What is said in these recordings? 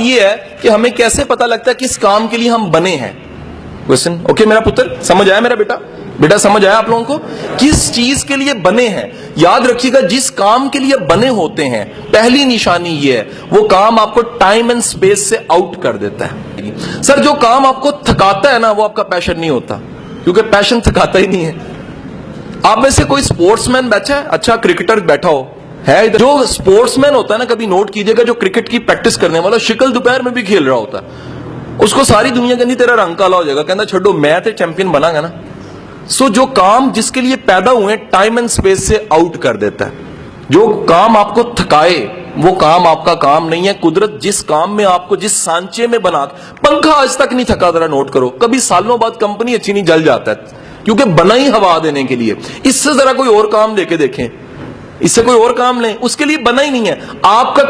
یہ ہے کہ ہمیں کیسے پتا لگتا ہے کس کام کے لیے ہم بنے ہیں. کوشچن اوکے میرا پتر, سمجھ آیا میرا بیٹا سمجھ آیا آپ لوگوں کو کس چیز کے لیے بنے ہیں؟ یاد رکھیے گا جس کام کے لیے بنے ہوتے ہیں پہلی نشانی یہ ہے وہ کام آپ کو ٹائم اینڈ سپیس سے آؤٹ کر دیتا ہے. سر جو کام آپ کو تھکاتا ہے نا وہ آپ کا پیشن نہیں ہوتا, کیونکہ پیشن تھکاتا ہی نہیں ہے. آپ میں سے کوئی سپورٹس مین بیٹھا ہے, اچھا کرکٹر بیٹھا ہو ہے ادھر؟ جو سپورٹس مین ہوتا ہے نا, کبھی نوٹ کیجئے گا, جو کرکٹ کی پریکٹس کرنے والا شکل دوپہر میں بھی کھیل رہا ہوتا ہے, اس کو ساری دنیا کہنی تیرا رنگ کالا ہو جائے گا, کہنا چھوڑو میں تے چیمپئن بنا گا نا. سو جو کام جس کے لیے پیدا ہوئے ٹائم اینڈ سپیس سے آؤٹ کر دیتا ہے. جو کام آپ کو تھکائے وہ کام آپ کا کام نہیں ہے. قدرت جس کام میں آپ کو جس سانچے میں بنا, پنکھا آج تک نہیں تھکا, ذرا نوٹ کرو, کبھی سالوں بعد کمپنی اچھی نہیں جل جاتا ہے, کیونکہ بنا ہی ہوا دینے کے لیے. اس سے ذرا کوئی اور کام لے کے دیکھیں, اس سے کوئی اور کام لیں, اس کے لیے بنا ہی نہیں ہے. آپ کا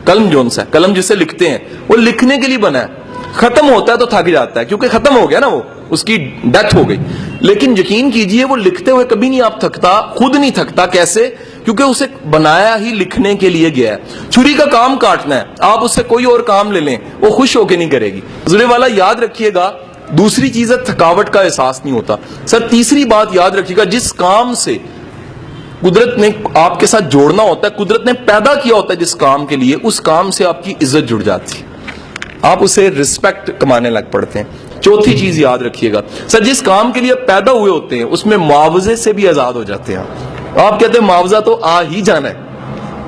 قلم جون سا قلم جسے لکھتے ہیں وہ لکھنے کے لیے بنا ہے, ختم ہوتا ہے تو تھک جاتا ہے, کیونکہ ختم ہو گیا نا, وہ اس کی ڈیتھ ہو گئی. لیکن یقین کیجئے وہ لکھتے ہوئے کبھی نہیں آپ تھکتا, خود نہیں تھکتا. کیسے؟ کیونکہ اسے بنایا ہی لکھنے کے لیے گیا ہے. چھری کا کام کاٹنا ہے, آپ اس سے کوئی اور کام لے لیں, وہ خوش ہو کے نہیں کرے گی. ضرور والا یاد رکھیے گا, دوسری چیز ہے تھکاوٹ کا احساس نہیں ہوتا. سر تیسری بات یاد رکھیے گا, جس کام سے قدرت نے آپ کے ساتھ جوڑنا ہوتا ہے, قدرت نے پیدا کیا ہوتا ہے جس کام کے لیے, اس کام سے آپ کی عزت جڑ جاتی ہے, آپ اسے رسپیکٹ کمانے لگ پڑتے ہیں. چوتھی چیز یاد رکھیے گا, سر جس کام کے لیے پیدا ہوئے ہوتے ہیں اس میں معاوضے سے بھی آزاد ہو جاتے ہیں. آپ کہتے ہیں معاوضہ تو آ ہی جانا ہے,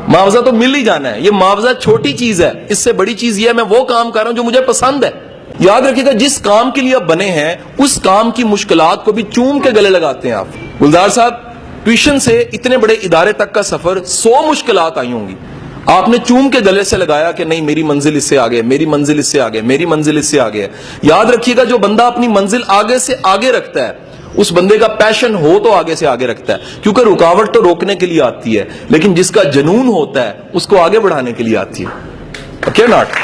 معاوضہ تو مل ہی جانا ہے. یہ معاوضہ چھوٹی چیز ہے, اس سے بڑی چیز یہ ہے میں وہ کام کر رہا ہوں جو مجھے پسند ہے. یاد رکھیے گا جس کام کے لیے آپ بنے ہیں اس کام کی مشکلات کو بھی چوم کے گلے لگاتے ہیں آپ. گلزار صاحب ٹیوشن سے اتنے بڑے ادارے تک کا سفر 100 مشکلات آئی ہوں گی, آپ نے چوم کے گلے سے لگایا کہ نہیں میری منزل اس سے آگے, میری منزل اس سے آگے, میری منزل اس سے آگے. یاد رکھیے گا جو بندہ اپنی منزل آگے سے آگے رکھتا ہے اس بندے کا پیشن ہو تو آگے سے آگے رکھتا ہے, کیونکہ رکاوٹ تو روکنے کے لیے آتی ہے, لیکن جس کا جنون ہوتا ہے اس کو آگے بڑھانے کے لیے آتی ہے. Okay not.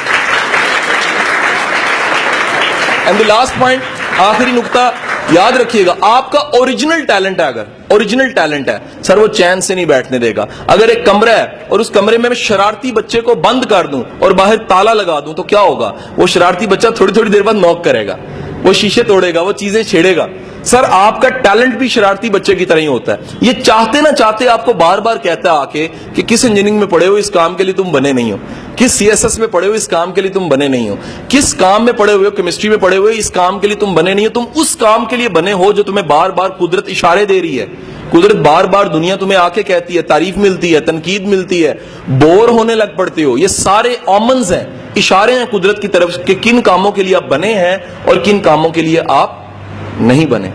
And the last point, آخری نقطہ یاد رکھیے گا, آپ کا اوریجنل ٹیلنٹ ہے, اگر اوریجنل ٹیلنٹ ہے سر وہ چین سے نہیں بیٹھنے دے گا. اگر ایک کمرہ ہے اور اس کمرے میں شرارتی بچے کو بند کر دوں اور باہر تالا لگا دوں تو کیا ہوگا؟ وہ شرارتی بچہ تھوڑی تھوڑی دیر بعد نوک کرے گا, وہ شیشے توڑے گا, وہ چیزیں چھیڑے گا. سر آپ کا ٹیلنٹ بھی شرارتی بچے کی طرح ہی ہوتا ہے. یہ چاہتے نہ چاہتے آپ کو بار بار کہتا ہے آ کے کہ کس انجینئرنگ میں پڑھے ہو اس کام کے لیے تم بنے نہیں ہو, کس سی ایس ایس میں پڑھے ہو اس کام کے لیے تم بنے نہیں ہو, کس کام میں پڑھے ہوئے ہو, کیمسٹری میں پڑھے ہوئے اس کام کے لیے تم بنے نہیں ہو. تم اس کام کے لیے بنے ہو جو تمہیں بار بار قدرت اشارے دے رہی ہے, قدرت بار بار دنیا تمہیں آ کے کہتی ہے, تعریف ملتی ہے, تنقید ملتی ہے, بور ہونے لگ پڑتے ہو. یہ سارے آمنز ہیں, اشارے ہیں قدرت کی طرف کہ کن کاموں کے لیے آپ بنے ہیں اور کن کاموں کے لیے آپ نہیں بنے.